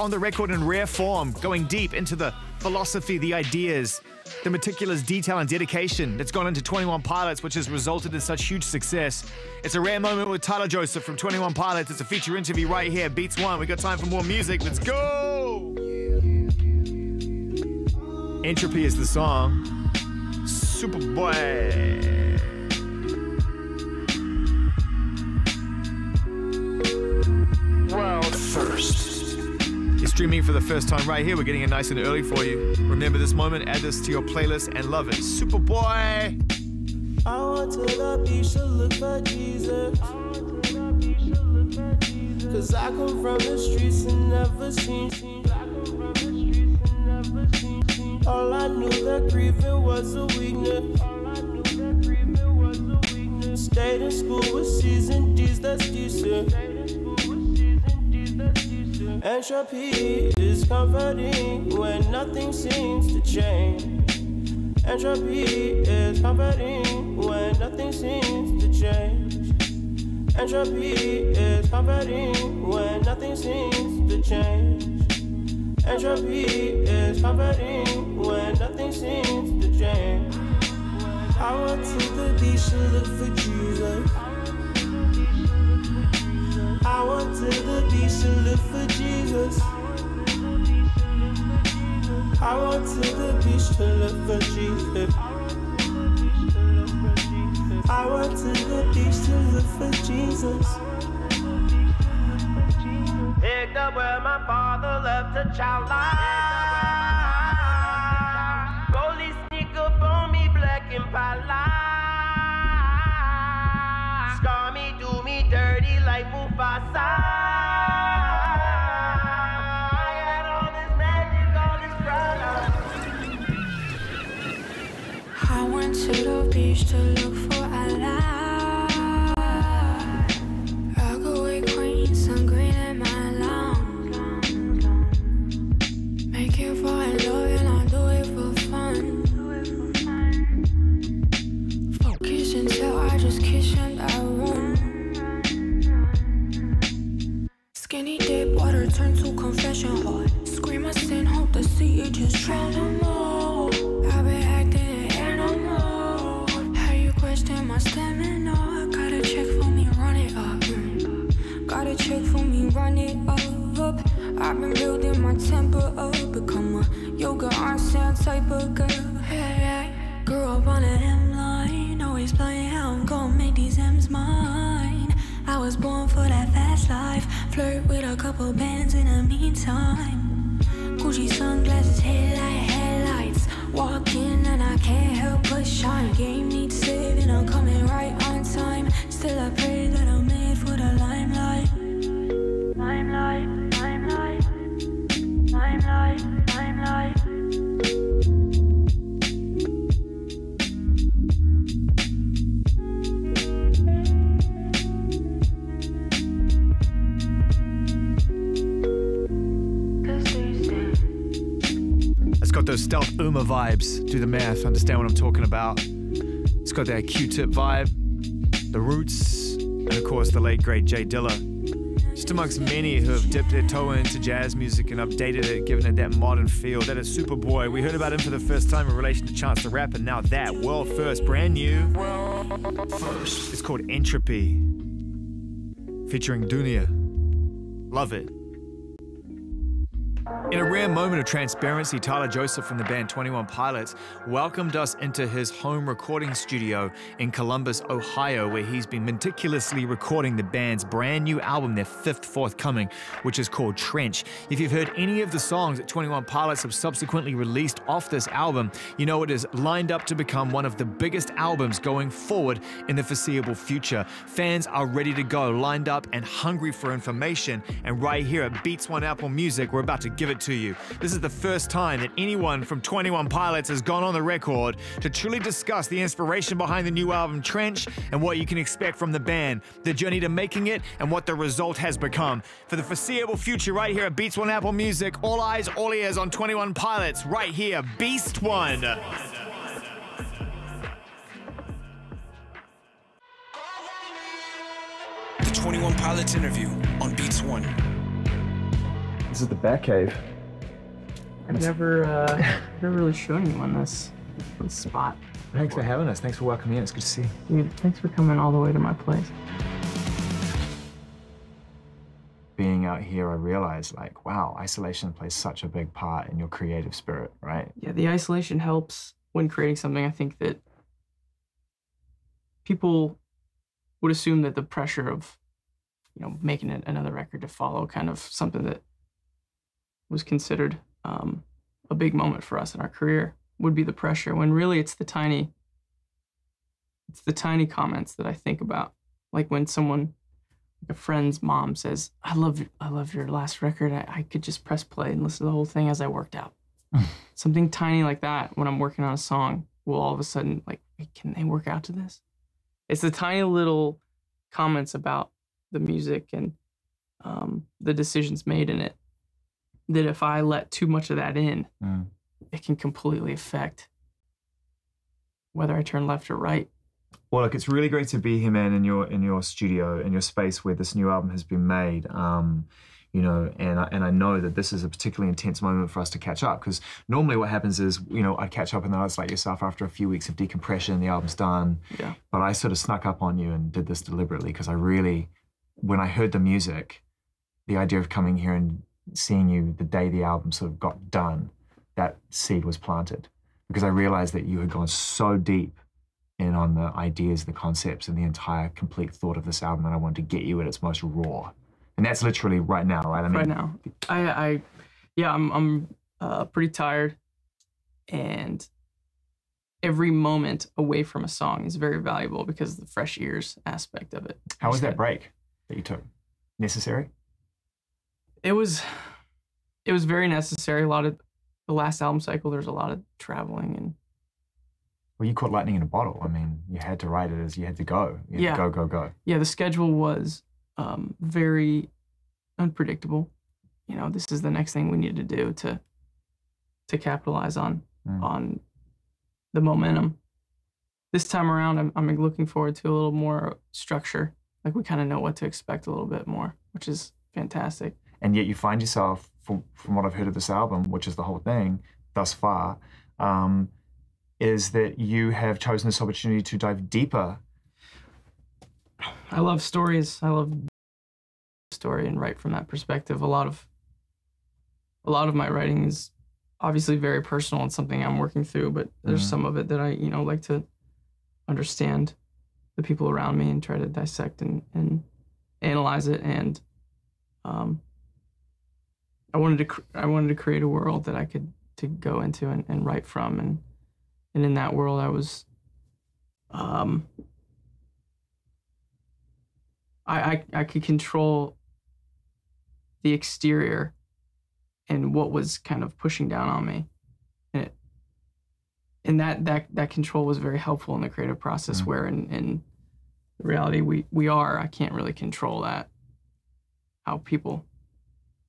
on the record in rare form, going deep into the philosophy, the ideas, the meticulous detail and dedication that's gone into 21 Pilots, which has resulted in such huge success. It's a rare moment with Tyler Joseph from 21 Pilots. It's a feature interview right here, Beats One. We got time for more music. Let's go! Entropy is the song. Superboy. World first. You're streaming for the first time right here. We're getting it nice and early for you. Remember this moment, add this to your playlist and love it. Superboy. I want to the beach to look for Jesus. Cause I come from the streets and never seen. All I knew that grieving was a weakness. Stayed in school with C's and D's, that's decent. Entropy is comforting when nothing seems to change. Entropy is comforting when nothing seems to change. Entropy is comforting when nothing seems to change. Entropy is comforting when nothing seems to change. I went to the beach to look for Jesus. I went to the beach to look for Jesus. I went to the beach to look for Jesus. I went to the beach to look for Jesus. Picked up where my father left a child life. Goalie sneak up on me, black and pala. Scar me, do me dirty like Mufasa. I had all this magic, all this pride. I went to the beach to look for Allah. Rockaway queen, sun green in my lungs. Make it for love and I'll do it for fun. Focus until I just kiss and I run. Skinny dip, water turn to confession hall. Scream a sin, hope to see it just drown them all. I've been acting an animal. How you question my stamina? Gotta check for me, run it up. Gotta check for me, run it up. I've been building my temper up. Become a yoga on-sand type of girl. Hey, grew up on a hemline. Always playing how I'm gonna make these M's mine. I was born for that fast life. Flirt with a couple bands in the meantime. Gucci sunglasses, headlights. Walk in and I can't help but shine. Game needs saving, I'm coming right on time. Still I pray that I'm made for the limelight. Limelight, limelight, limelight, limelight. It's got those stealth Uma vibes. Do the math, understand what I'm talking about. It's got that Q-Tip vibe, the Roots, and of course the late great Jay Dilla. Just amongst many who have dipped their toe into jazz music and updated it, given it that modern feel. That is Superboy. We heard about him for the first time in relation to Chance the Rapper, and now that, world first, brand new. First. It's called Entropy, featuring Dunia. Love it. In a rare moment of transparency, Tyler Joseph from the band 21 Pilots welcomed us into his home recording studio in Columbus, Ohio, where he's been meticulously recording the band's brand new album, their fifth forthcoming, which is called Trench. If you've heard any of the songs that 21 Pilots have subsequently released off this album, you know it is lined up to become one of the biggest albums going forward in the foreseeable future. Fans are ready to go, lined up and hungry for information, and right here at Beats One Apple Music, we're about to give it to you. This is the first time that anyone from 21 Pilots has gone on the record to truly discuss the inspiration behind the new album Trench and what you can expect from the band, the journey to making it, and what the result has become. For the foreseeable future, right here at Beats One Apple Music, all eyes, all ears on 21 Pilots, right here, Beast One. The 21 Pilots interview on Beats One. This is the Batcave. I've never really shown anyone this spot. Thanks for having us. Thanks for welcoming in. It's good to see you. Dude, thanks for coming all the way to my place. Being out here, I realized, like, wow, isolation plays such a big part in your creative spirit, right? Yeah, the isolation helps when creating something. I think that people would assume that the pressure of, making another record to follow, kind of something that was considered a big moment for us in our career, would be the pressure, when really it's the tiny comments that I think about. Like when someone, a friend's mom says, I love your last record. I could just press play and listen to the whole thing as I worked out. Something tiny like that, when I'm working on a song, will all of a sudden, like, wait, can they work out to this? It's the tiny little comments about the music and the decisions made in it, that if I let too much of that in, it can completely affect whether I turn left or right. Well, look, it's really great to be here, man, in your studio, in your space where this new album has been made. And I know that this is a particularly intense moment for us to catch up, because normally what happens is, I catch up and then it's like yourself, after a few weeks of decompression, the album's done. Yeah. But I sort of snuck up on you and did this deliberately, because when I heard the music, the idea of coming here and seeing you the day the album sort of got done, that seed was planted, because I realized that you had gone so deep in on the ideas, the concepts, and the entire complete thought of this album, and I wanted to get you at its most raw. And that's literally right now, right? Right now. I'm pretty tired, and every moment away from a song is very valuable because of the fresh ears aspect of it. How was that break that you took? Necessary? It was very necessary. A lot of the last album cycle, there's a lot of traveling and. Well, you caught lightning in a bottle. I mean, you had to write it as you had to go. You had to go. Yeah, the schedule was very unpredictable. This is the next thing we need to do to capitalize on the momentum. This time around, I'm looking forward to a little more structure. Like, we kind of know what to expect a little bit more, which is fantastic. And yet you find yourself, from what I've heard of this album, which is the whole thing thus far, is that you have chosen this opportunity to dive deeper. I love stories. I love story and write from that perspective. A lot of my writing is obviously very personal and something I'm working through, but there's some of it that I, like to understand the people around me and try to dissect and analyze it. And I wanted to create a world that I could to go into and write from, and in that world I was I could control the exterior and what was kind of pushing down on me, and that control was very helpful in the creative process. Where in reality I can't really control that, how people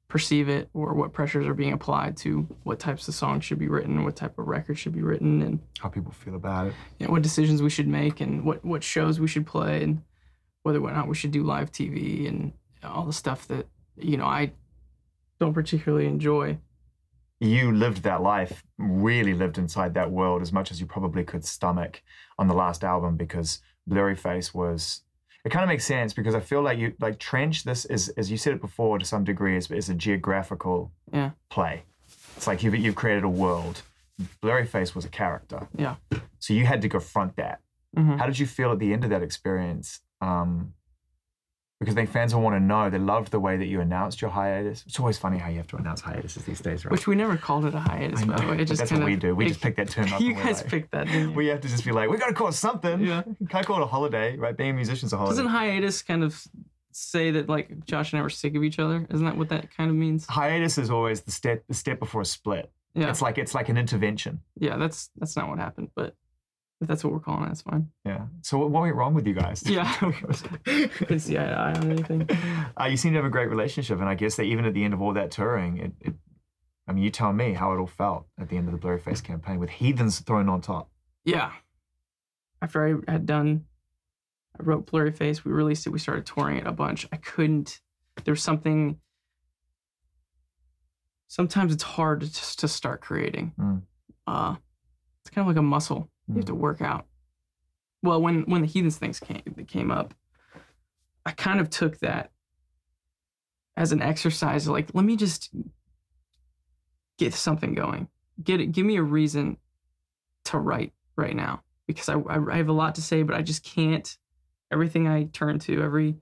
perceive it or what pressures are being applied to what types of songs should be written and what type of record should be written, and how people feel about it, what decisions we should make and what shows we should play and whether or not we should do live TV and all the stuff that I don't particularly enjoy. You lived that life, really lived inside that world as much as you probably could stomach on the last album, because Blurry Face was. It kind of makes sense, because I feel like you Trench, this is, as you said it before to some degree, is a geographical play. It's like you've created a world. Blurry Face was a character. Yeah. So you had to confront that. Mm-hmm. How did you feel at the end of that experience? Because I think fans will want to know. They loved the way that you announced your hiatus. It's always funny how you have to announce hiatuses these days, right? Which we never called it a hiatus, by the way. That's what we do. We just pick that term up. You guys picked that, didn't you? We have to just be like, we got to call it something. Yeah. Can't call it a holiday, right? Being a musician's a holiday. Doesn't hiatus kind of say that, like, Josh and I were sick of each other? Isn't that what that kind of means? Hiatus is always the step before a split. Yeah. It's like an intervention. Yeah, that's not what happened, but if that's what we're calling it, that's fine. Yeah. So what went wrong with you guys? Yeah. Couldn't see eye to eye on anything. You seem to have a great relationship, and I guess that even at the end of all that touring, I mean, you tell me how it all felt at the end of the Blurry Face campaign with Heathens thrown on top. Yeah. After I wrote Blurry Face, we released it, we started touring it a bunch. There was something sometimes it's hard to start creating. It's kind of like a muscle you have to work out. Well, when the Heathens things came up, I kind of took that as an exercise. Like, let me just get something going. Give me a reason to write right now, because I have a lot to say, but I just can't. Everything I turn to, every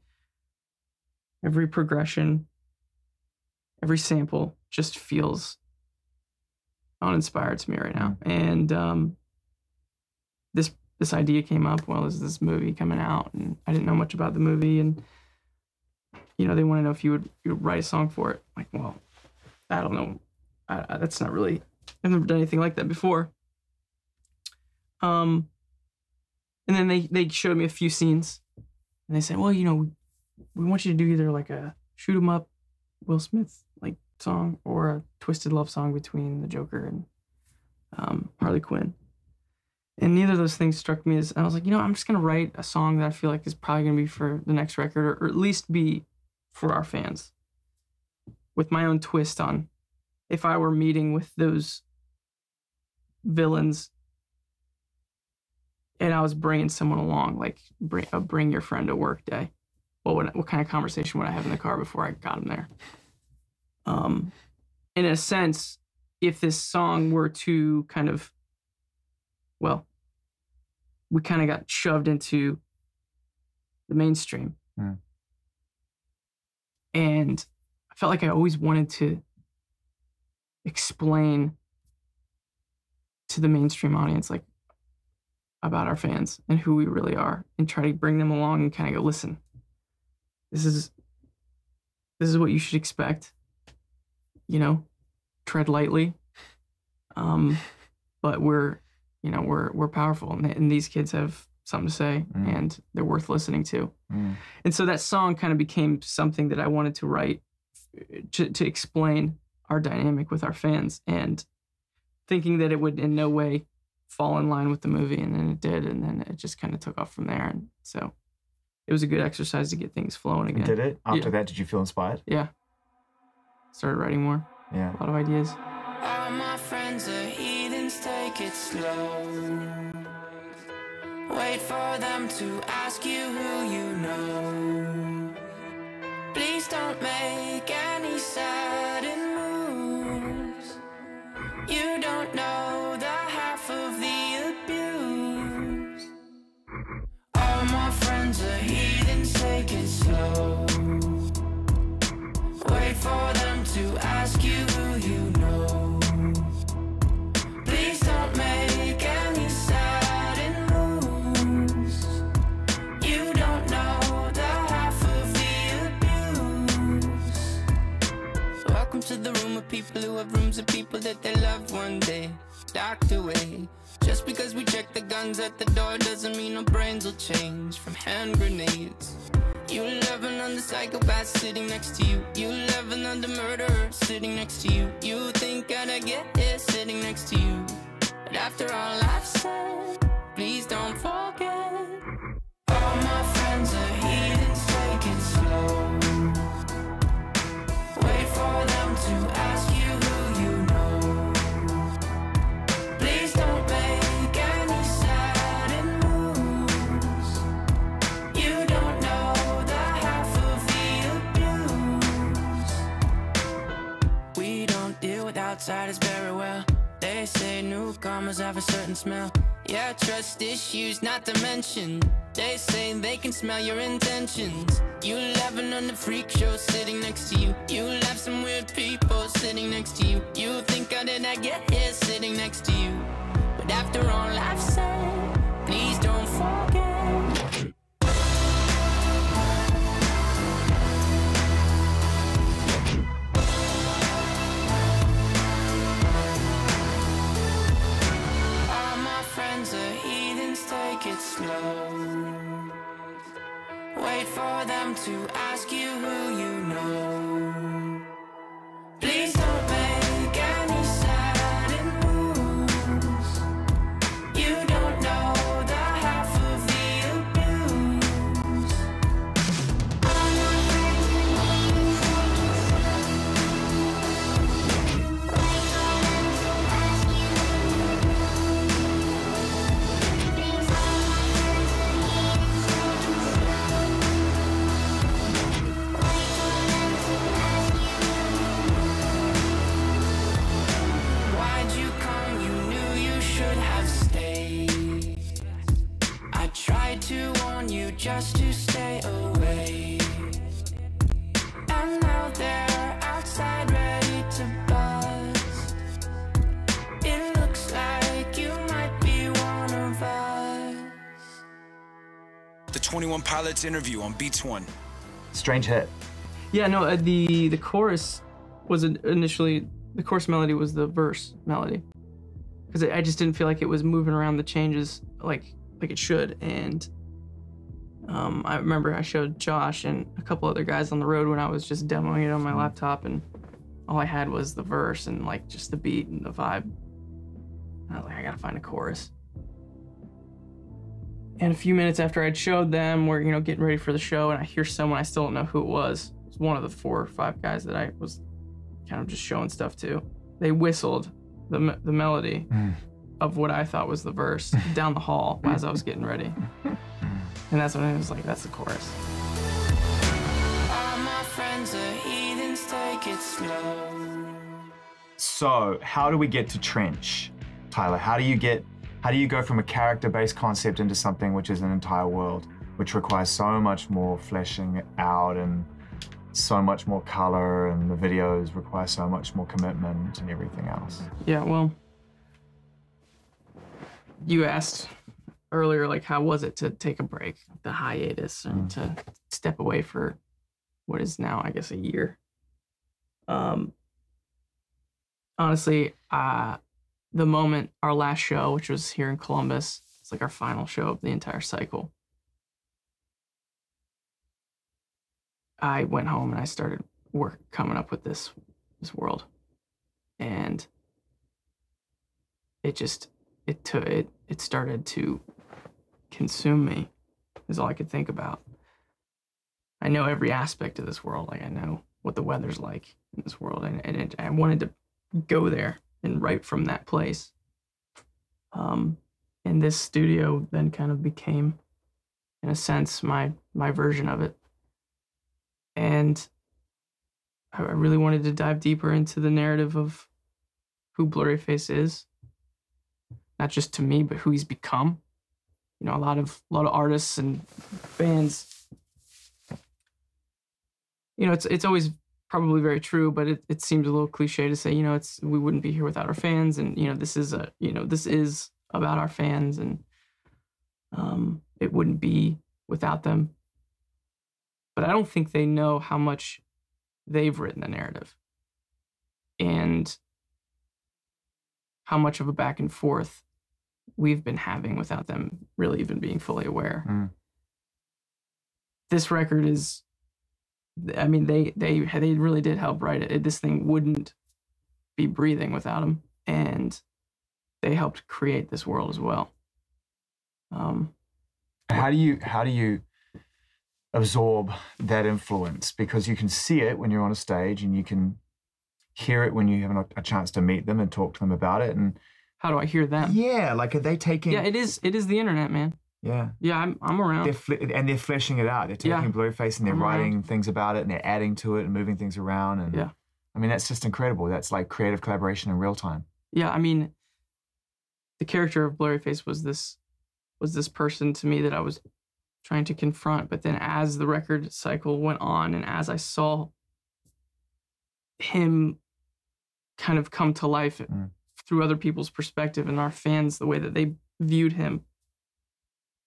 progression, every sample just feels uninspired to me right now. And this idea came up. Well, there's this movie coming out, and I didn't know much about the movie, and they want to know if you would write a song for it. Like, well, I don't know. That's not really. I've never done anything like that before. And then they showed me a few scenes, and they said, well, we want you to do either like a shoot 'em up Will Smith like song or a twisted love song between the Joker and Harley Quinn. And neither of those things struck me as, I was like, I'm just going to write a song that I feel like is probably going to be for the next record, or at least be for our fans, with my own twist on if I were meeting with those villains and I was bringing someone along, like bring your friend to work day. What kind of conversation would I have in the car before I got him there? In a sense, if this song were to kind of, well, we kind of got shoved into the mainstream. And I felt like I always wanted to explain to the mainstream audience, like, about our fans and who we really are, and try to bring them along and kind of go, listen, this is what you should expect, tread lightly. But we're powerful, and these kids have something to say, and they're worth listening to. And so that song kind of became something that I wanted to write to explain our dynamic with our fans, and thinking that it would in no way fall in line with the movie, and then it did, and then it just kind of took off from there. And so it was a good exercise to get things flowing again. Did it? After that, did you feel inspired? Yeah. Started writing more. Yeah. A lot of ideas. All my friends are heathens, take it slow. Wait for them to ask you who you know. Please don't make any sudden moves. You don't know the half of the abuse. All my friends are heathens, take it slow. Wait for them to ask you who you know. Please don't make any sudden moves. You don't know the half of the abuse. Welcome to the room of people who have rooms of people that they love one day docked away. Just because we check the guns at the door doesn't mean our brains will change from hand grenades. You love another psychopath sitting next to you. You love another murderer sitting next to you. You think I'd get here sitting next to you. But after all I've said, please don't forget. All my friends are heathens, take it slow. Wait for them to ask you who you know. Please don't make any sudden moves. You don't know the half of the abuse. We don't deal with outsiders very well. They say newcomers have a certain smell. Yeah, trust issues not to mention. They say they can smell your intentions. You laughing on the freak show sitting next to you. You laugh some weird people sitting next to you. You think I did not get here sitting next to you. But after all I've said, please don't forget. Take it slow. Wait for them to ask you who you know. Please don't make any sudden moves. You don't know the half of the abuse. us to stay away. And now they're outside ready to buzz. It looks like you might be one of us. The 21 Pilots interview on Beats One. Strange hit. Yeah, no, the chorus was initially, the chorus melody was the verse melody. Because I just didn't feel like it was moving around the changes like it should. And I remember I showed Josh and a couple other guys on the road when I was just demoing it on my laptop, and all I had was the verse and like just the beat and the vibe. And I was like, I gotta find a chorus. And a few minutes after I'd showed them, we're getting ready for the show, and I hear someone, I still don't know who it was. It was one of the 4 or 5 guys that I was kind of just showing stuff to. They whistled the melody of what I thought was the verse down the hall as I was getting ready. And that's when I was like, that's the chorus. All my friends are heathens, take it slow. So how do we get to Trench, Tyler? How do you go from a character-based concept into something which is an entire world, which requires so much more fleshing out and so much more color, and the videos require so much more commitment and everything else? Yeah, well, you asked earlier, like, how was it to take a break, the hiatus, and to step away for what is now, I guess, a year? Honestly, the moment our last show, which was here in Columbus, it's like our final show of the entire cycle, I went home and I started coming up with this world, and it started to consume me, is all I could think about. I know every aspect of this world. Like, I know what the weather's like in this world, and I wanted to go there and write from that place. And this studio then kind of became, in a sense, my version of it. And I really wanted to dive deeper into the narrative of who Blurryface is, not just to me, but who he's become. A lot of artists and bands. It's always probably very true, but it seems a little cliche to say, we wouldn't be here without our fans, and this is about our fans, and it wouldn't be without them. But I don't think they know how much they've written the narrative and how much of a back and forth we've been having without them really even being fully aware. This record is, I mean, they really did help write it. This thing wouldn't be breathing without them, and they helped create this world as well. How do you absorb that influence? Because you can see it when you're on a stage, and you can hear it when you have a chance to meet them and talk to them about it. And how do I hear them? Yeah, like, are they taking? Yeah, it is the internet, man. Yeah. Yeah, I'm around. They're fleshing it out. They're taking Blurryface and they're writing things about it, and they're adding to it and moving things around. And yeah, I mean, that's just incredible. That's like creative collaboration in real time. Yeah, I mean, the character of Blurryface was this person to me that I was trying to confront. But then as the record cycle went on, and as I saw him kind of come to life through other people's perspective and our fans, the way that they viewed him,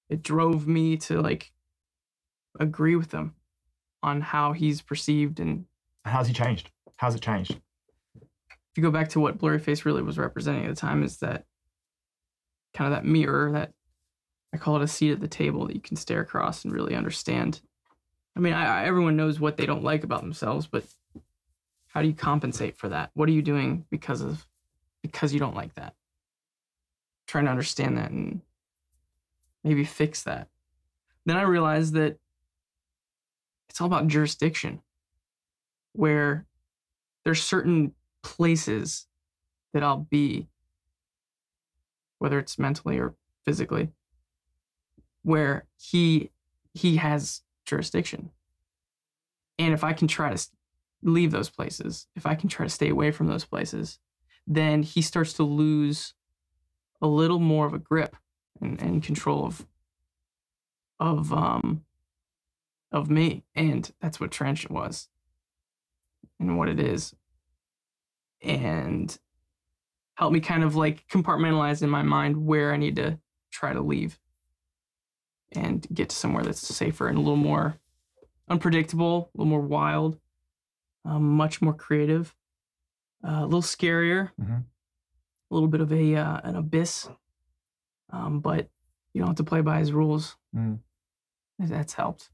it drove me to like agree with them on how he's perceived. And how's he changed? How's it changed? If you go back to what Blurryface really was representing at the time, is that kind of that mirror, that I call it a seat at the table that you can stare across and really understand. I mean, everyone knows what they don't like about themselves, but how do you compensate for that? What are you doing because you don't like that? Trying to understand that and maybe fix that. Then I realized that it's all about jurisdiction, where there's certain places that I'll be, whether it's mentally or physically, where he has jurisdiction. And if I can try to leave those places, if I can try to stay away from those places, then he starts to lose a little more of a grip and control of of me. And that's what Trench was and what it is. And helped me kind of like compartmentalize in my mind where I need to try to leave and get to somewhere that's safer and a little more unpredictable, a little more wild, much more creative, a little scarier, a little bit of an abyss, but you don't have to play by his rules. That's helped.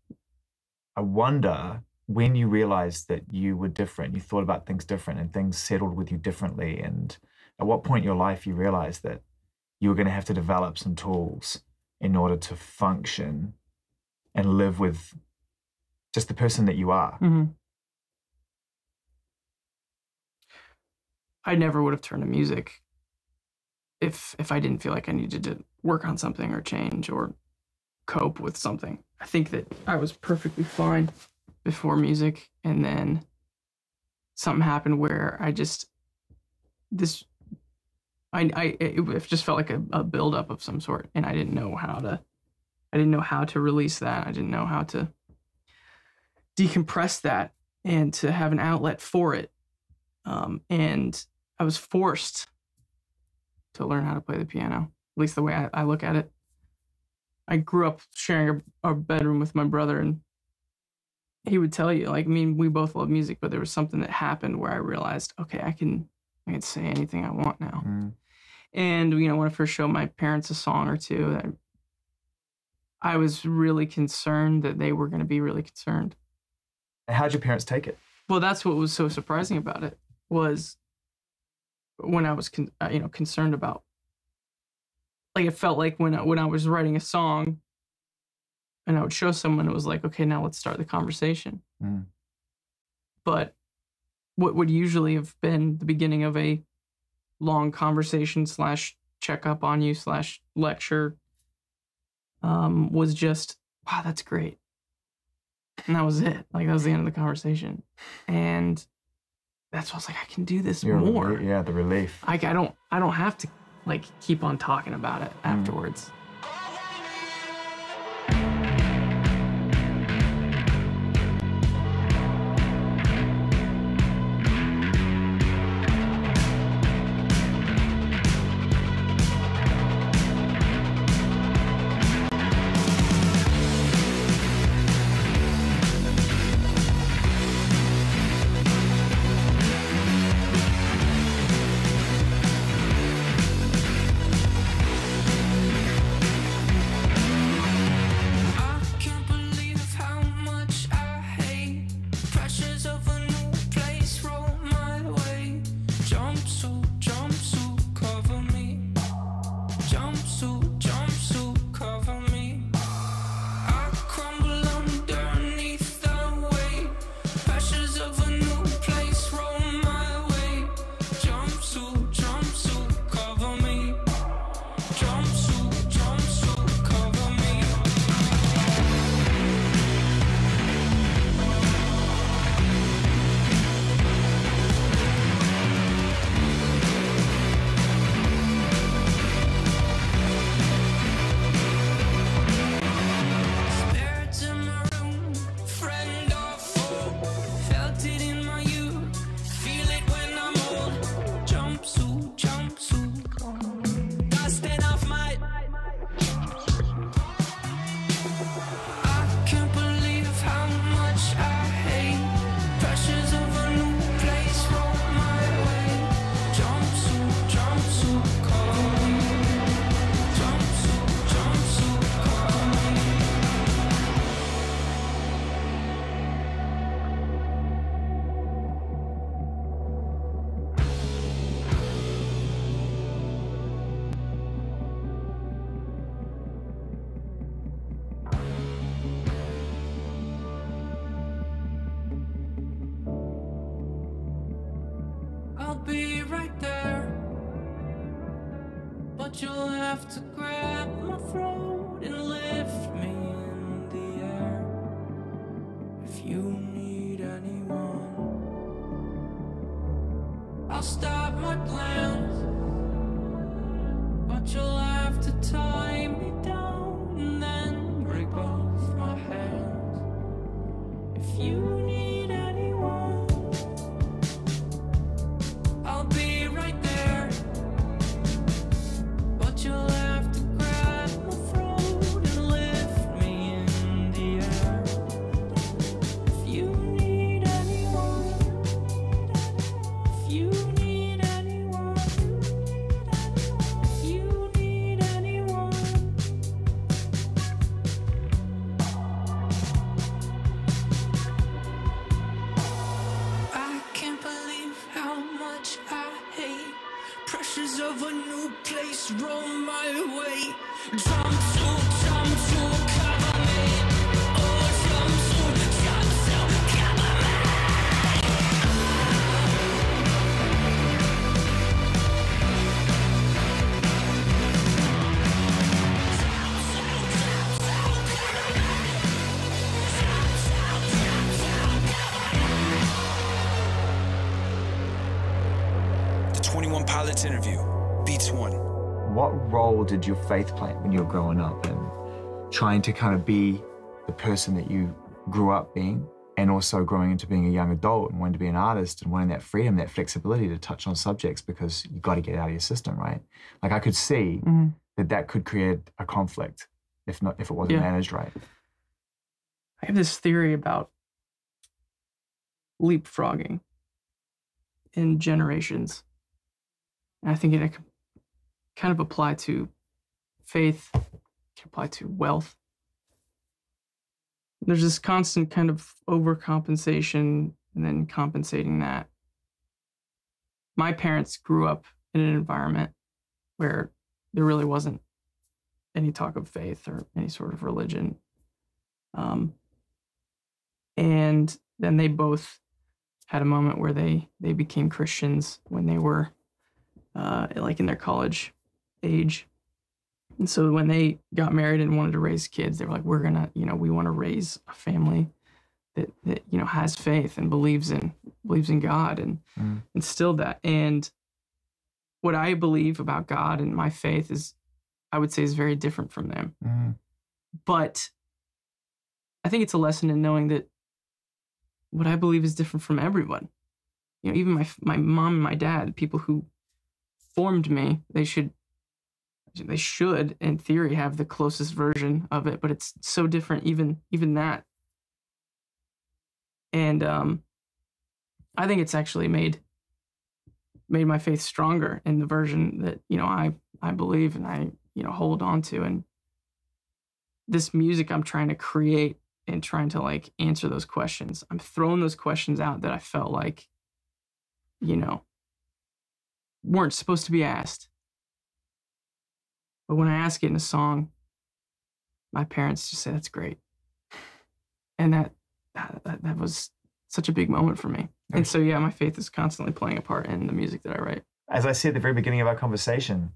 I wonder when you realized that you were different, you thought about things different and things settled with you differently, and at what point in your life you realized that you were going to have to develop some tools in order to function and live with just the person that you are. I never would have turned to music if I didn't feel like I needed to work on something or change or cope with something. I think that I was perfectly fine before music, and then something happened where it just felt like a buildup of some sort, and I didn't know how to release that. I didn't know how to decompress that and to have an outlet for it. And I was forced to learn how to play the piano, at least the way I look at it. I grew up sharing a bedroom with my brother, and he would tell you, like, I mean, we both love music, but there was something that happened where I realized, okay, I can say anything I want now. And, you know, when I first showed my parents a song or two, I was really concerned that they were going to be really concerned. How'd your parents take it? Well, that's what was so surprising about it, was when I was, concerned about, like, it felt like when I was writing a song and I would show someone, it was like, okay, now let's start the conversation. But what would usually have been the beginning of a long conversation / check up on you / lecture was just, wow, that's great. And that was it. Like, that was the end of the conversation. And that's why I was like, I can do this more. The relief. Like, I don't have to, like, keep on talking about it afterwards. But you'll have to grab my throat and lift me in the air. If you need anyone, I'll stop my plans. But you'll have to tie me down and then break both my hands. Sounds of a new place roll my way. Time to cover me. Oh, time to cover me. The 21 Pilots interview, Beats 1. What role did your faith play when you were growing up and trying to kind of be the person that you grew up being, and also growing into being a young adult and wanting to be an artist and wanting that freedom, that flexibility to touch on subjects because you got to get it out of your system, right? Like I could see that could create a conflict if it wasn't managed right. I have this theory about leapfrogging in generations. And I think it can kind of apply to faith, can apply to wealth. There's this constant kind of overcompensation and then compensating that. My parents grew up in an environment where there really wasn't any talk of faith or any sort of religion. And then they both had a moment where they became Christians when they were like in their college age. And so when they got married and wanted to raise kids, they were like, we're gonna, we want to raise a family that has faith and believes in God, and instilled that. And what I believe about God and my faith is, I would say, is very different from them. But I think it's a lesson in knowing that what I believe is different from everyone. Even my mom and my dad, people who formed me, they should in theory have the closest version of it, but it's so different even that. And I think it's actually made my faith stronger in the version that I believe and I hold on to. And this music I'm trying to create and trying to like answer those questions. I'm throwing those questions out that I felt like weren't supposed to be asked. But when I ask it in a song, my parents just say, that's great. And that was such a big moment for me. And so, yeah, my faith is constantly playing a part in the music that I write. As I said at the very beginning of our conversation,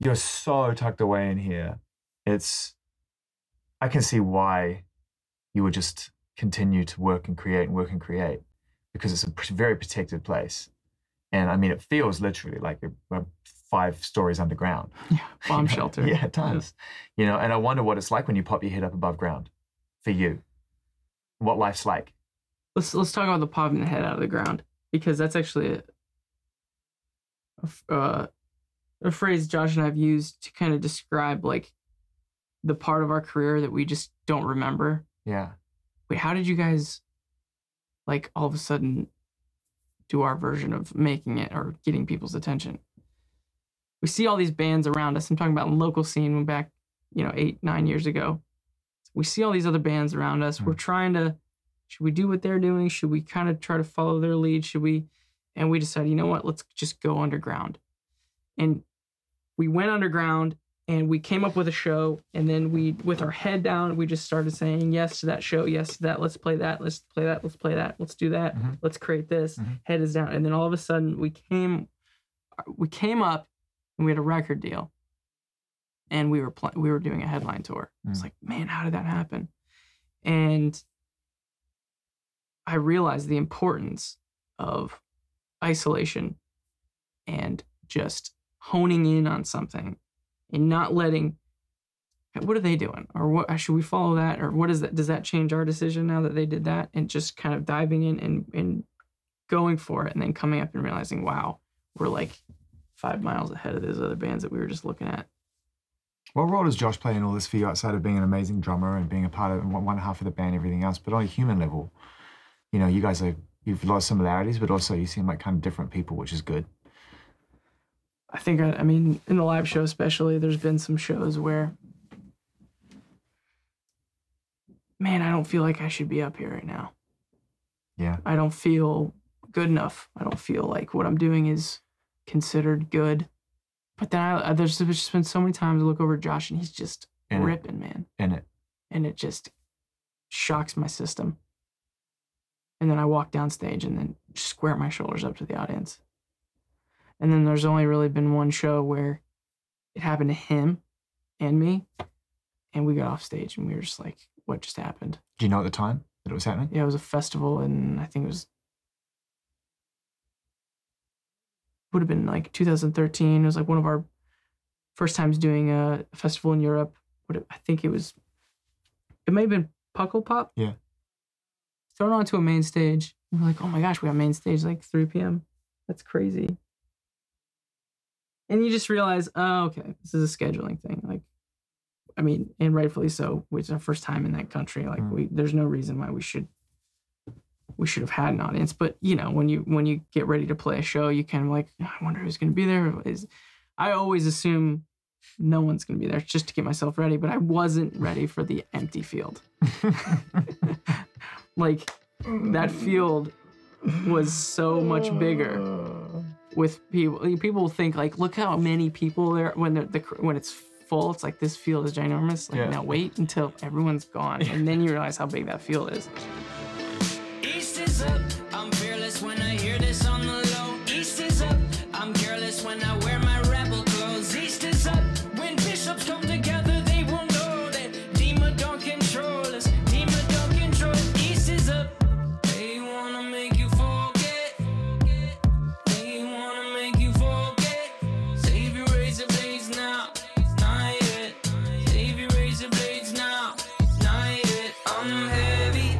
you're so tucked away in here. I can see why you would just continue to work and create because it's a very protected place. And I mean, it feels literally like we're 5 stories underground. Yeah, bomb shelter. Yeah, it does. And I wonder what it's like when you pop your head up above ground for you. What life's like. Let's talk about the popping the head out of the ground, because that's actually a phrase Josh and I have used to kind of describe like the part of our career that we just don't remember. Yeah. Wait, how did you guys like all of a sudden do our version of making it or getting people's attention? We see all these bands around us. I'm talking about the local scene back, 8-9 years ago. We see all these other bands around us. We're trying to, should we do what they're doing? Should we kind of try to follow their lead? And we decided, you know what, let's just go underground. And we went underground and we came up with a show. And then with our head down, we just started saying yes to that show. Yes to that. Let's play that. Let's play that. Let's play that. Let's do that. Let's create this. Head is down. And then all of a sudden we came up and we had a record deal. And we were doing a headline tour. It's like, man, how did that happen? And I realized the importance of isolation and just honing in on something and not letting, what are they doing? Or what should we follow that? Or what is that? Does that change our decision now that they did that? And just kind of diving in and going for it, and then coming up and realizing, wow, we're like 5 miles ahead of those other bands that we were just looking at. What role does Josh play in all this for you outside of being an amazing drummer and being a part of one half of the band, everything else? But on a human level, you guys you've a lot of similarities, but also you seem like kind of different people, which is good. I think, I mean, in the live show especially, there's been some shows where, man, I don't feel like I should be up here right now. Yeah. I don't feel good enough. I don't feel like what I'm doing is considered good. But then there's just been so many times I look over at Josh and he's just ripping, man. And it just shocks my system. And then I walk downstage and then square my shoulders up to the audience. And then there's only really been one show where it happened to him and me, and we got off stage and we were just like, what just happened? Do you know at the time that it was happening? Yeah, it was a festival, and I think it would have been like 2013. It was like one of our first times doing a festival in Europe. I think it may have been Puckle Pop. Yeah. Thrown onto a main stage. And we're like, oh my gosh, we got main stage like 3 p.m. That's crazy. And you just realize, oh, okay, this is a scheduling thing. Like, I mean, and rightfully so. It's our first time in that country. Like, there's no reason why we should have had an audience. But you know, when you get ready to play a show, you kind of like, I wonder who's going to be there. I always assume no one's going to be there just to get myself ready. But I wasn't ready for the empty field. Like, that field was so much bigger. With people think like, look how many people there when it's full. It's like, this field is ginormous. Like, now wait until everyone's gone, and then you realize how big that field is. East is up. I'm fearless when I hear this on the low. East is up. I'm careless when I wear my rebel clothes. East is up. When bishops come together, they will know that Dima don't control us. Dima don't control. East is up. They wanna make you forget. They wanna make you forget. Save your razor blades now. Not yet. Save your razor blades now. Not yet. I'm heavy.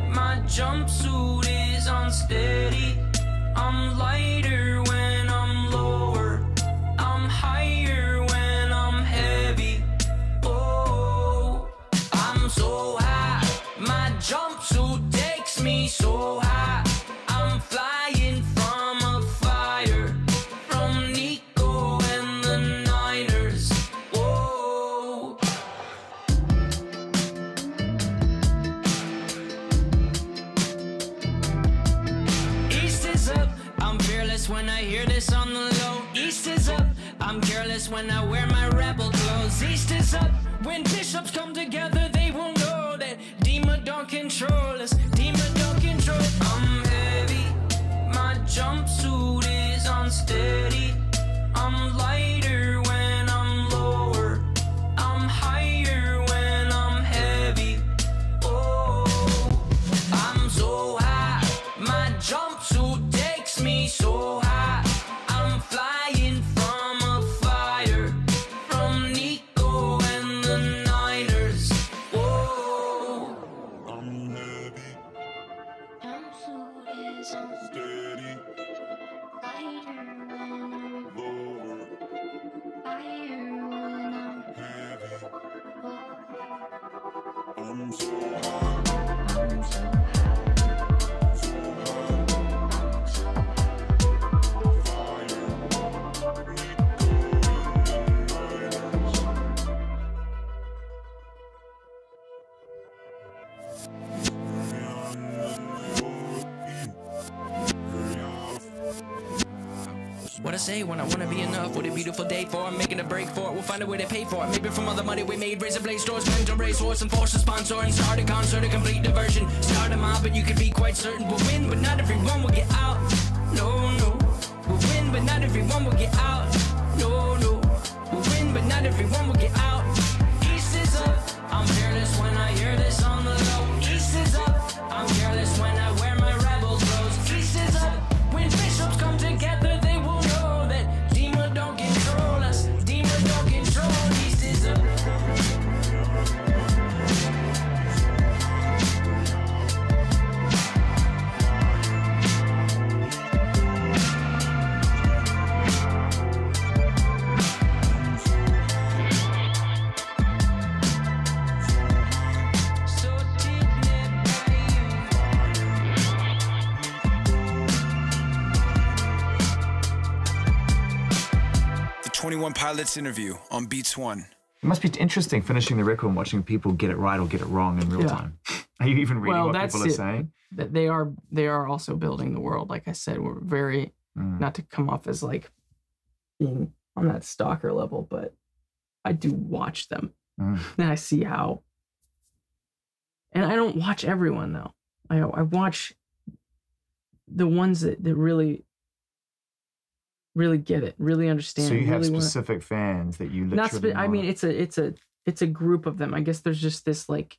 My jumpsuit is unsteady. I'm lighter when I'm lower. I'm higher when I'm heavy. Oh, I'm so high. My jumpsuit takes me so high. I'm flying from a fire. From Nico and the Niners. Whoa. East is up. I'm fearless when I hear this on the low. East is up. I'm careless when I wear my rebel clothes. East is up. When bishops come together, they will know that Dima don't control us. Dima don't control. I'm heavy. My jumpsuit is unsteady. I'm lighter when I'm lower. I'm higher when I'm heavy. Oh, I'm so high. My jumpsuit takes me so high. I'm flying from a fire. From Nico and the Niners. Whoa. I'm heavy. Jumpsuit is unsteady. Lighter when I'm Lower. higher when I'm Heavy. low. I'm so high. I'm so high. What I say when I wanna be enough? What a beautiful day for it, making a break for it. We'll find a way to pay for it. Maybe from all the money we made, razor blade stores, went to race horse and force a sponsor and start a concert, a complete diversion. Start a mob, but you can be quite certain we'll win, but not everyone will get out. No, no. We'll win, but not everyone will get out. No, no. We'll win, but not everyone will get out. East is up. I'm fearless when I hear this on the low. East is up. I'm careless when I wear my rebel clothes. East is up. When bishops come together, they will know that Dima don't control us. Dima don't control. East is up. So kidnapped by you. The 21 Pilots interview on Beats One. It must be interesting finishing the record and watching people get it right or get it wrong in real time. Are you even reading what people are saying? That they are also building the world. Like I said, we're very, not to come off as like being on that stalker level, but I do watch them. And I see how, and I don't watch everyone though. I watch the ones that really get it, really understand. So you have really specific fans that you literally I mean, it's a group of them. I guess there's just this like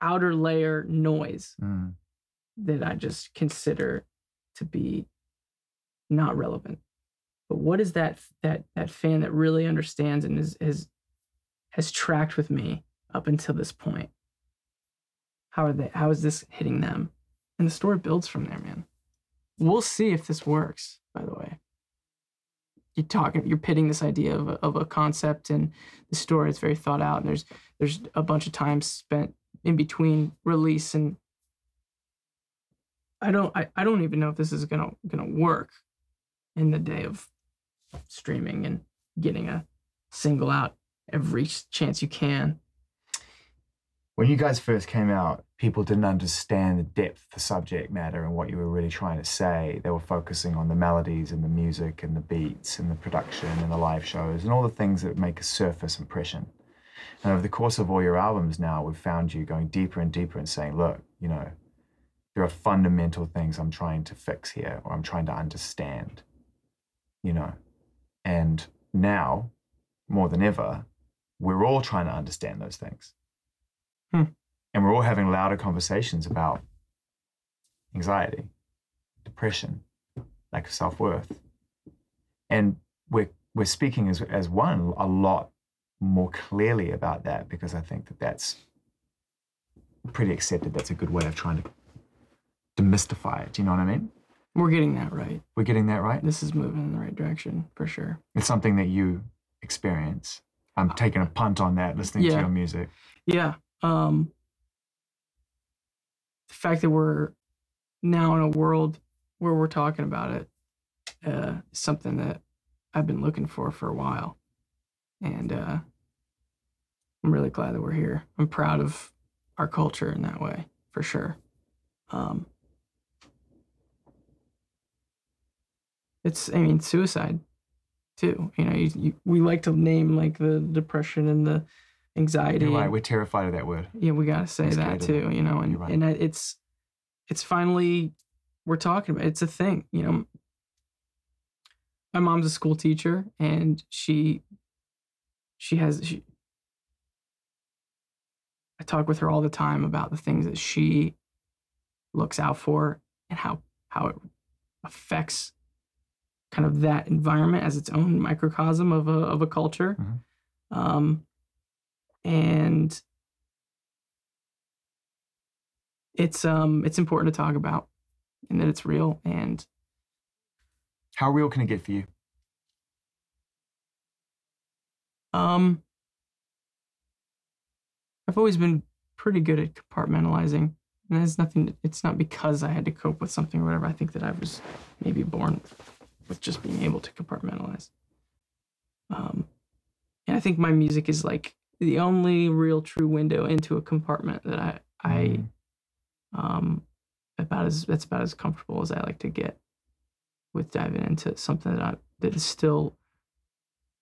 outer layer noise that I just consider to be not relevant. But what is that fan that really understands and has tracked with me up until this point? How is this hitting them? And the story builds from there, man. We'll see if this works, by the way. You're pitting this idea of a concept, and the story is very thought out, and there's a bunch of time spent in between release, and I don't even know if this is gonna work in the day of streaming and getting a single out every chance you can. When you guys first came out, people didn't understand the depth of the subject matter and what you were really trying to say. They were focusing on the melodies and the music and the beats and the production and the live shows and all the things that make a surface impression. And over the course of all your albums now, we've found you going deeper and deeper and saying, look, you know, there are fundamental things I'm trying to fix here, or I'm trying to understand, you know. And now, more than ever, we're all trying to understand those things. And we're all having louder conversations about anxiety, depression, lack of self-worth. And we're speaking as one a lot more clearly about that, because I think that's pretty accepted. That's a good way of trying to demystify it. Do you know what I mean? We're getting that right. We're getting that right? This is moving in the right direction, for sure. It's something that you experience. I'm taking a punt on that, listening to your music. Yeah. The fact that we're now in a world where we're talking about it is something that I've been looking for a while. And I'm really glad that we're here. I'm proud of our culture in that way, for sure. It's suicide too. You know, we like to name like the depression and the anxiety. You're right. We're terrified of that word. Yeah, we gotta say that too. You know, and right. and it's finally we're talking about it. It's a thing. You know, my mom's a school teacher, and I talk with her all the time about the things that she looks out for and how it affects kind of that environment as its own microcosm of a culture. And it's important to talk about, and that it's real. And how real can it get for you? I've always been pretty good at compartmentalizing, and it's not because I had to cope with something or whatever. I think that I was maybe born with just being able to compartmentalize. And I think my music is like the only real true window into a compartment that that's about as comfortable as I like to get with diving into something that is still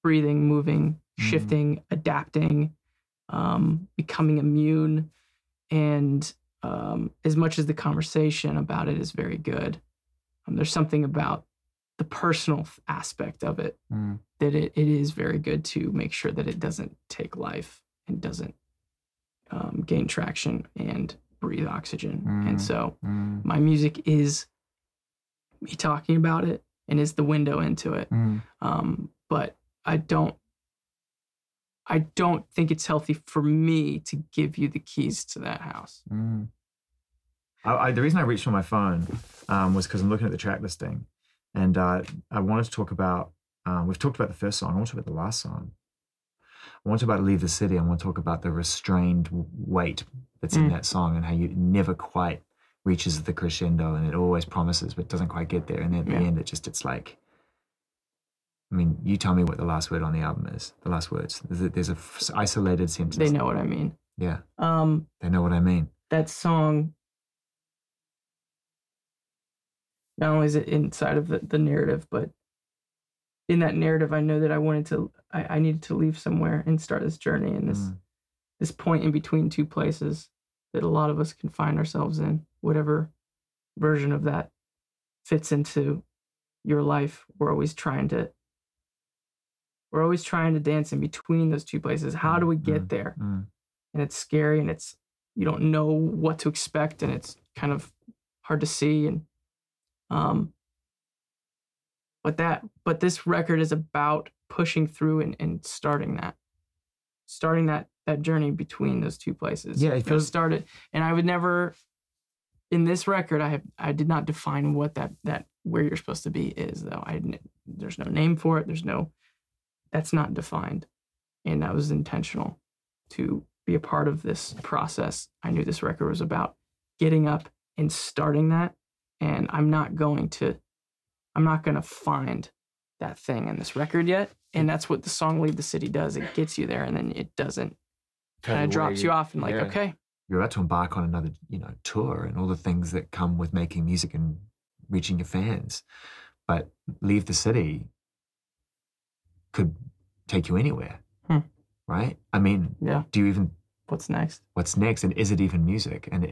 breathing, moving, shifting, adapting, becoming immune. And as much as the conversation about it is very good, there's something about the personal aspect of it that it is very good to make sure that it doesn't take life and doesn't gain traction and breathe oxygen. And so my music is me talking about it and is the window into it. But I don't think it's healthy for me to give you the keys to that house. The reason I reached for my phone was because I'm looking at the track listing, and I wanted to talk about, we've talked about the first song, I want to talk about the last song. I want to talk about Leave the City. I want to talk about the restrained weight that's in that song, and how you never quite reaches the crescendo, and it always promises but doesn't quite get there. And then at the end, it's like, I mean, you tell me what the last word on the album is, the last words. There's a isolated sentence. They know what I mean. Yeah. They know what I mean. That song, not only is it inside of the narrative, but in that narrative, I know that I needed to leave somewhere and start this journey and this point in between two places that a lot of us can find ourselves in, whatever version of that fits into your life. We're always trying to dance in between those two places. How do we get there? And it's scary, and you don't know what to expect, and it's kind of hard to see. And but this record is about pushing through and starting that journey between those two places. Yeah, it feels started, and I would never. In this record, I did not define what that where you're supposed to be is, though. There's no name for it. That's not defined, and that was intentional to be a part of this process. I knew this record was about getting up and starting that, and I'm not going to find that thing in this record yet. And that's what the song "Leave the City" does. It gets you there, and then it doesn't. Kind of drops you off, and like, okay. You're about to embark on another, tour and all the things that come with making music and reaching your fans. But "Leave the City" could take you anywhere, right? I mean, do you even... What's next? What's next? And is it even music? And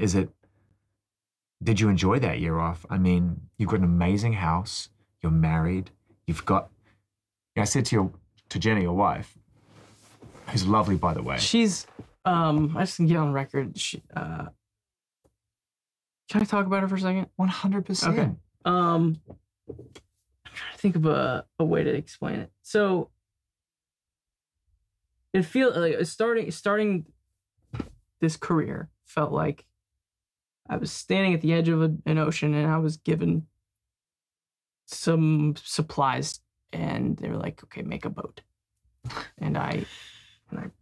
did you enjoy that year off? I mean, you've got an amazing house, you're married, you've got... I said to Jenny, your wife, who's lovely, by the way. She's... I just can get on record. Can I talk about her for a second? 100%. Okay. I'm trying to think of a way to explain it. So it feels like starting this career felt like I was standing at the edge of an ocean, and I was given some supplies, and they were like, "Okay, make a boat." And I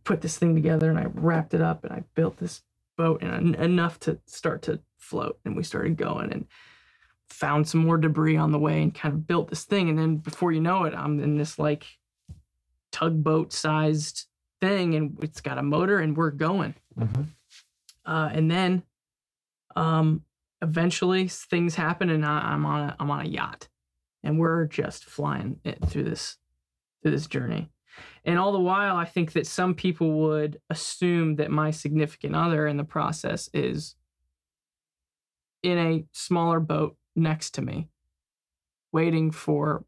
put this thing together, and I wrapped it up, and I built this boat, and enough to start to float. And we started going and found some more debris on the way and kind of built this thing. And then before you know it, I'm in this like tugboat sized thing, and it's got a motor, and we're going. And then eventually things happen, and I'm on a yacht, and we're just flying through this journey. And all the while, I think that some people would assume that my significant other in the process is in a smaller boat next to me, waiting for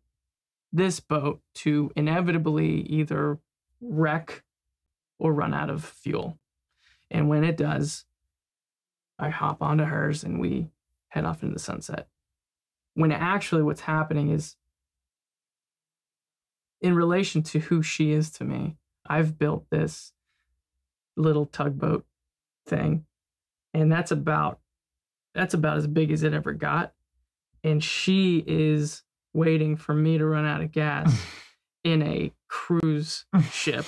this boat to inevitably either wreck or run out of fuel. And when it does, I hop onto hers and we head off into the sunset. When actually what's happening is, in relation to who she is to me, I've built this little tugboat thing, and that's about as big as it ever got. And she is waiting for me to run out of gas in a cruise ship.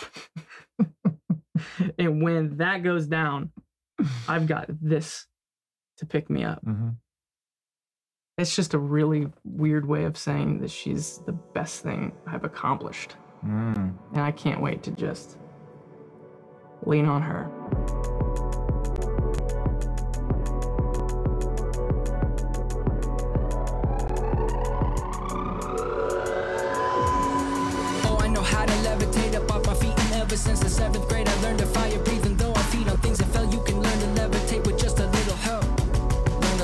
And when that goes down, I've got this to pick me up. It's just a really weird way of saying that she's the best thing I've accomplished. And I can't wait to just lean on her. Oh, I know how to levitate up off my feet, and ever since the 7th grade I learned to fire breathing. Though I feed on things that fell, you can learn to levitate with just a little help.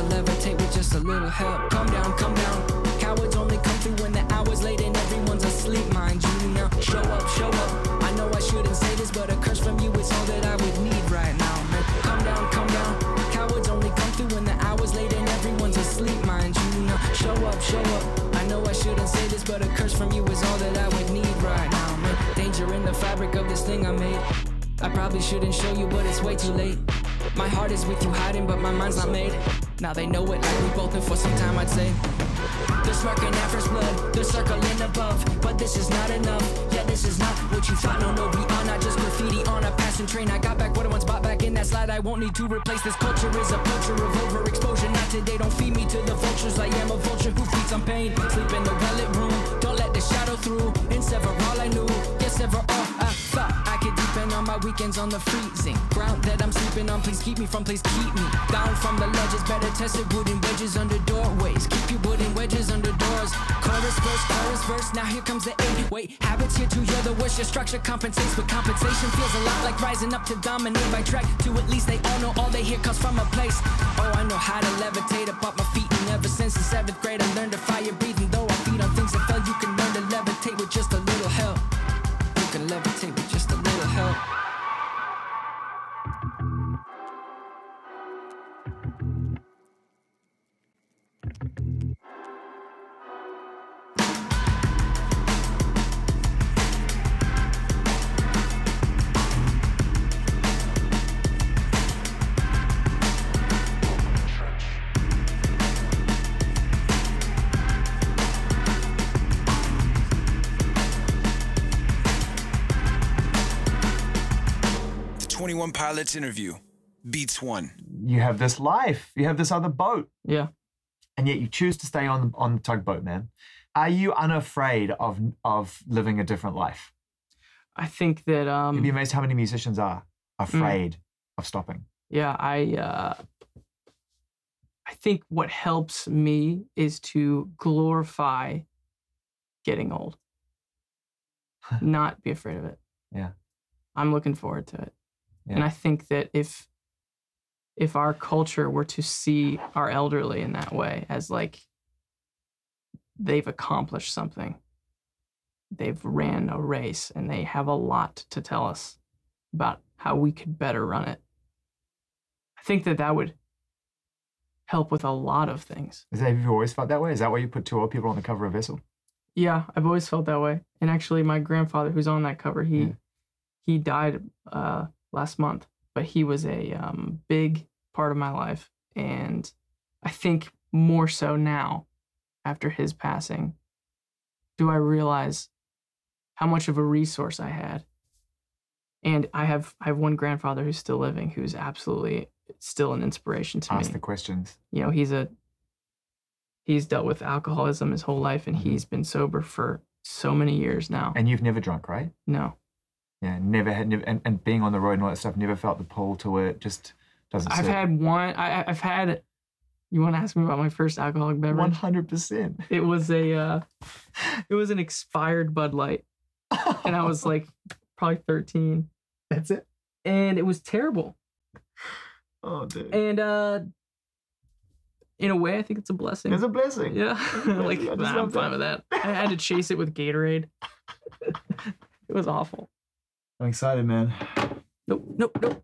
Levitate with just a little help. Calm down, calm down. Cowards only come through when the hour's late and everyone's asleep, mind you. Now show up, show up. I know I shouldn't say this, but a curse from you is all that I would need right now, man. Calm down, calm down. Cowards only come through when the hour's late and everyone's asleep, mind you. Now show up, show up. I know I shouldn't say this, but a curse from you is all that I would need right now, man. Danger in the fabric of this thing I made. I probably shouldn't show you, but it's way too late. My heart is with you hiding, but my mind's not made. Now they know it like we both been for some time, I'd say. They're smirking at first blood, they're circling above, but this is not enough. Yeah, this is not what you thought. No, we are not just graffiti on a passing train. I got back what I once bought back in that slide. I won't need to replace this culture. Is a culture of overexposure. Not today, don't feed me to the vultures. I am a vulture who feeds on pain. Sleep in the well-lit room, don't let the shadow through. And sever all I knew, yes, sever all I thought I could deepen on my weekends on the freezing ground that I'm sleeping on. Please keep me from, please keep me down from the ledges. Better tested wooden wedges under doorways. Keep your wooden wedges under doors. Chorus verse, now here comes the 8-8. Habits here to hear the worst. Your structure compensates, but compensation feels a lot like rising up to dominate by track. To at least they all know all they hear comes from a place. Oh, I know how to levitate up my feet, and ever since the 7th grade I learned to fire breathing. Though I feed on things that fell, you can learn to levitate with just a little help. You can levitate with just a little help. The 21 Pilots interview. Beats one. You have this life. You have this other boat. Yeah. And yet you choose to stay on the tugboat, man. Are you unafraid of living a different life? I think that You'd be amazed how many musicians are afraid of stopping. Yeah, I think what helps me is to glorify getting old. Not be afraid of it. Yeah. I'm looking forward to it. Yeah. And I think that if our culture were to see our elderly in that way as like they've accomplished something, they've ran a race and they have a lot to tell us about how we could better run it, I think that would help with a lot of things. Have you always felt that way? Is that why you put 2 old people on the cover of Vessel? Yeah, I've always felt that way. And actually my grandfather who's on that cover, he died last month, but he was a big part of my life. And I think more so now, after his passing, do I realize how much of a resource I had. And I have one grandfather who's still living, who's absolutely still an inspiration to me. Ask the questions. You know, he's dealt with alcoholism his whole life, and he's been sober for so many years now. And you've never drunk, right? No. Yeah, never had, and being on the road and all that stuff, never felt the pull to it. Just doesn't. I've had. You want to ask me about my first alcoholic beverage? 100%. It was an expired Bud Light, and I was like probably 13. That's it. And it was terrible. Oh, dude. And in a way, I think it's a blessing. It's a blessing. Yeah, like I'm fine with that. I had to chase it with Gatorade. It was awful. I'm excited, man. Nope.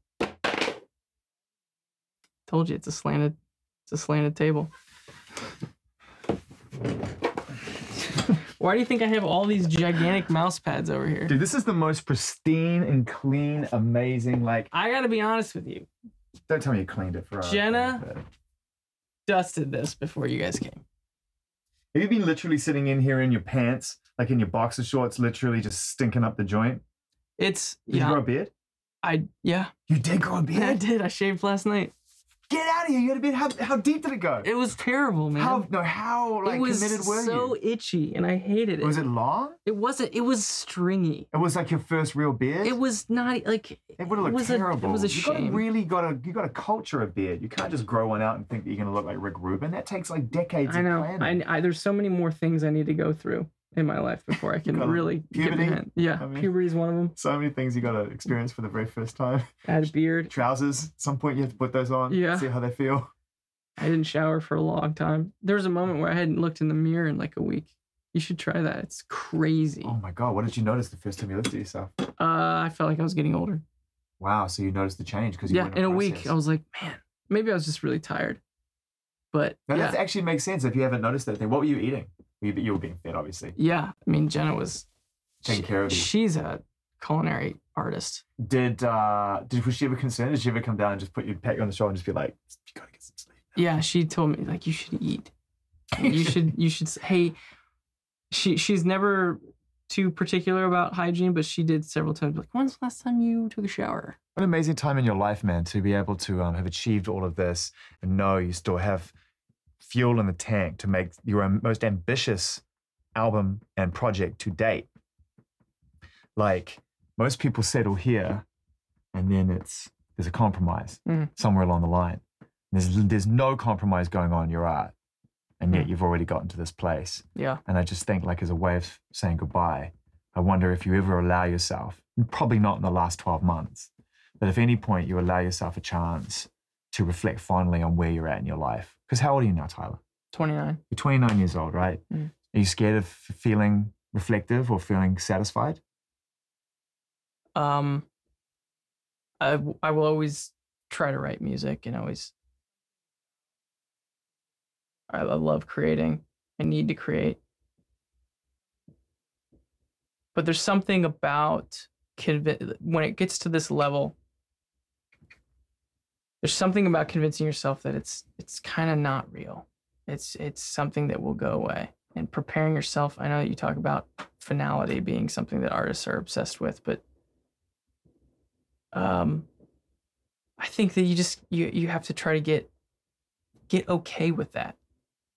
Told you it's a slanted table. Why do you think I have all these gigantic mouse pads over here? Dude, this is the most pristine and clean, amazing, like... I gotta be honest with you. Don't tell me you cleaned it for us. Jenna dusted this before you guys came. Have you been literally sitting in here in your pants, like in your boxer shorts, literally just stinking up the joint? Did you grow a beard? Yeah. You did grow a beard? I did. I shaved last night. Get out of here. You had a beard. How deep did it go? It was terrible, man. How committed were you? It was so itchy, and I hated it. Was it long? It wasn't. It was stringy. It was like your first real beard? It was not like... It would have looked terrible. It was a shame. You got to culture a beard. You can't just grow one out and think that you're going to look like Rick Rubin. That takes like decades of planning. There's so many more things I need to go through in my life before I can really puberty. get behind. Yeah, puberty is one of them. So many things you got to experience for the very first time. I had a beard. Trousers. At some point you have to put those on. Yeah. See how they feel. I didn't shower for a long time. There was a moment where I hadn't looked in the mirror in like a week. You should try that. It's crazy. Oh my God. What did you notice the first time you looked at yourself? I felt like I was getting older. Wow. So you noticed the change because you were in a week. I was like, man, maybe I was just really tired. But that actually makes sense if you haven't noticed that thing. What were you eating? You were being fed, obviously. Yeah. I mean, Jenna was taking care of you. She's a culinary artist. Was she ever concerned? Did she ever come down and just pat you on the shoulder and just be like, you gotta get some sleep? Yeah, she told me like you should eat. You should. Hey, she's never too particular about hygiene, but she did several times. Like, when's the last time you took a shower? What an amazing time in your life, man, to be able to have achieved all of this and know you still have fuel in the tank to make your most ambitious album and project to date. Like, most people settle here and then there's a compromise somewhere along the line. There's no compromise going on in your art, and yet you've already gotten to this place. Yeah. And I just think, like, as a way of saying goodbye, I wonder if you ever allow yourself, probably not in the last 12 months, but if any point you allow yourself a chance to reflect fondly on where you're at in your life. Because how old are you now, Tyler? 29. You're 29 years old, right? Are you scared of feeling reflective or feeling satisfied? I will always try to write music, and I love creating. I need to create. But there's something about when it gets to this level, there's something about convincing yourself that it's kind of not real. It's something that will go away. And preparing yourself, I know that you talk about finality being something that artists are obsessed with, but I think that you have to try to get okay with that.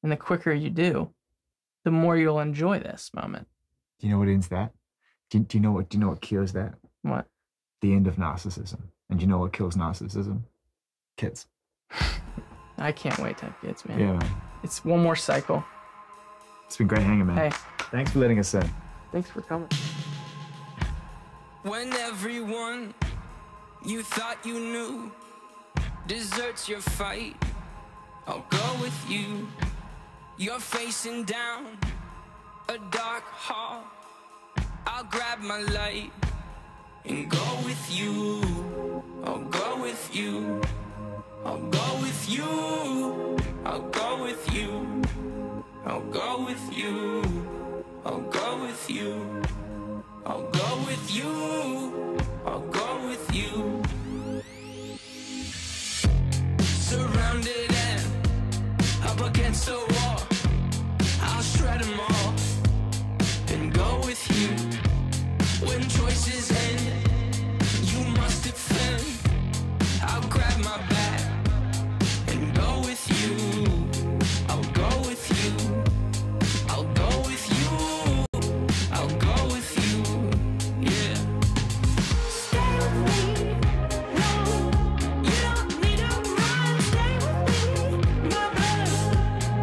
And the quicker you do, the more you'll enjoy this moment. Do you know what ends that? Do you know what cures that? What? The end of narcissism. And do you know what kills narcissism? Kids. I can't wait to have kids, man. Yeah, man. It's one more cycle. It's been great hanging, man. Hey. Thanks for letting us in. Thanks for coming. When everyone you thought you knew deserts your fight, I'll go with you. You're facing down a dark hall, I'll grab my light and go with you. I'll go with you. I'll go with you. I'll go with you. I'll go with you. I'll go with you. I'll go with you. I'll go with you. Surrounded and up against the wall, I'll shred them all and go with you. When choices end, you must defend. I'll grab my back and go with you. I'll go with you. I'll go with you. I'll go with you. Yeah. Stay with me. No, you don't need to run. Stay with me, my brother.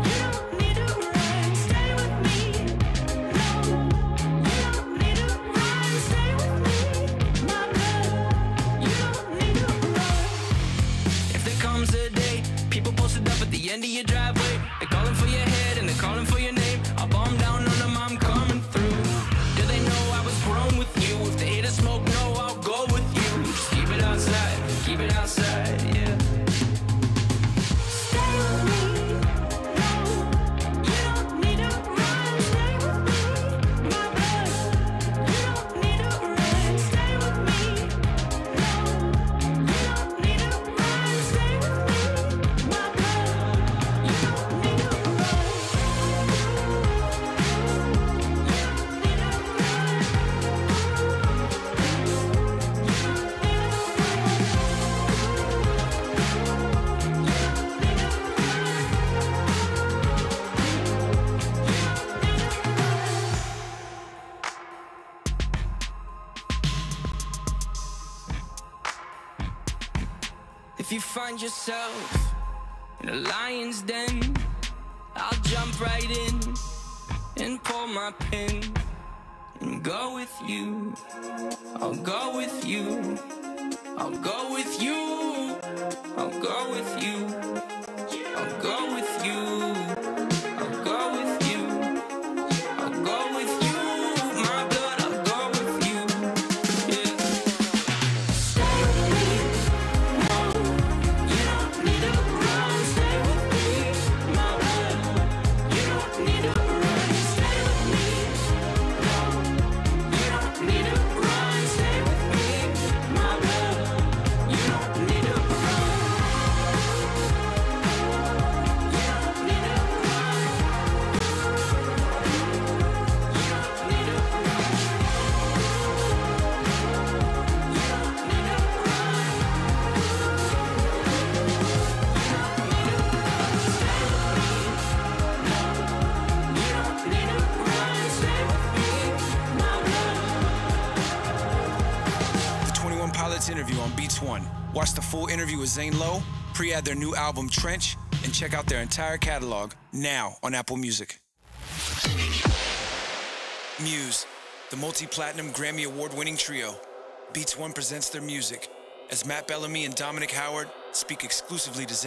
You don't need to run. Stay with me. No, you don't need to run. Stay with me, my brother. You don't need to run. If there comes a day, people posted up at the end of your driveway, they're calling for your head and they're calling for your name. I'll bomb down on them, I'm coming through. Do they know I was grown with you? If they hate a smoke, no, I'll go with you. Just keep it outside, yeah. Stay with me, no, you don't need to run. Stay with me, my brother. You don't need to run. Stay with me, no, you don't need to run. Stay with me, my brother. You don't need to run. If you find yourself in a lion's den, I'll jump right in and pull my pin and go with you. I'll go with you. I'll go with you. I'll go with you. I'll go with you. I'll go with you. I'll go with you. My blood, I'll go with you. Yeah. Stay with me. No, you don't need to run. Stay with me. My blood, you don't need to run. Stay with me. No, you don't need to run. Stay with me. My blood, you don't need to run. this interview on Beats One. Watch the full interview with Zane Lowe, pre-add their new album Trench, and check out their entire catalog now on Apple Music. Muse, the multi-platinum Grammy Award-winning trio. Beats One presents their music as Matt Bellamy and Dominic Howard speak exclusively to Zane.